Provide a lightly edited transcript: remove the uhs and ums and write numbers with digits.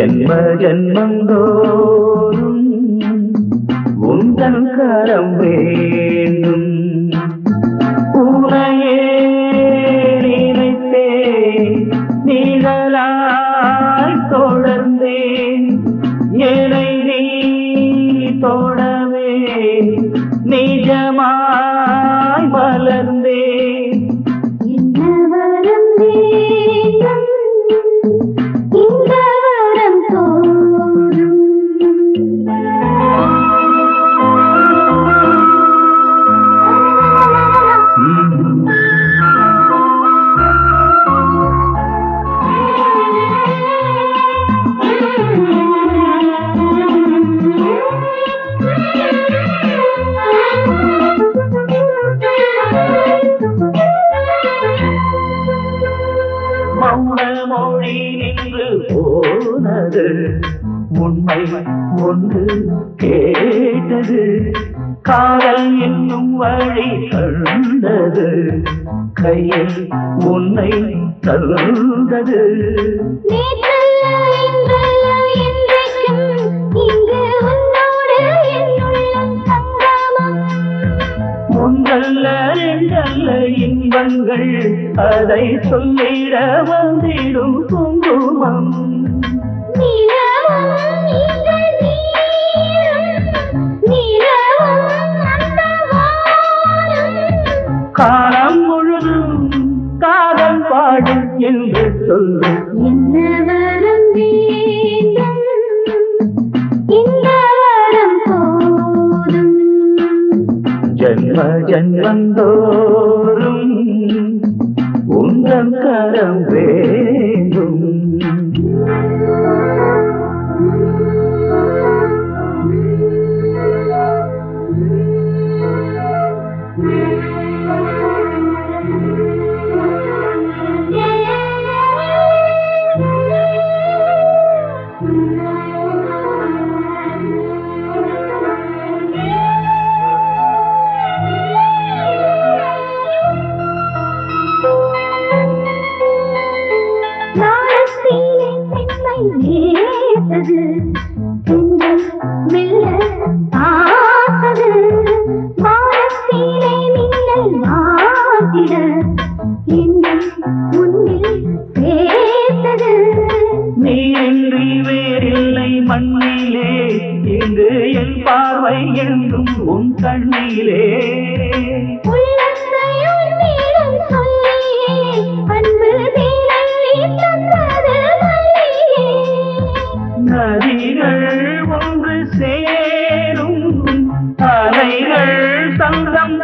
ஜென்ம ஜென்மந்தோறும் உந்தன் கரம் வேண்டும். உனையே நினைத்தேன், நீங்களாய் தொடர்ந்தேன். என்னை நீ தொடவே நிஜமாய் வளர்ந்தேன். மௌனமொழி நின்று போனது, உண்மை ஒன்று கேட்டது. காதல் என்னும் வழி கண்டது, கையில் உன்னை தந்தது. ஒன்றல்ல ரெண்டல்ல இன்பங்கள், அதை சொல்லிட வந்திடும் குங்குமம். காலம் முழுதும் காதல் பாடும் என்று சொல்லு. ஜன்ம ஜன்மந்தோறும் உந்தன் கரம் வேண்டும். நீரின்றி வேறில்லை மண்ணிலே, இங்கு என் பார்வை என்றும் உன் கண்ணிலே. நதிகள் ஒன்று சேரும், அலைகள் சங்கம்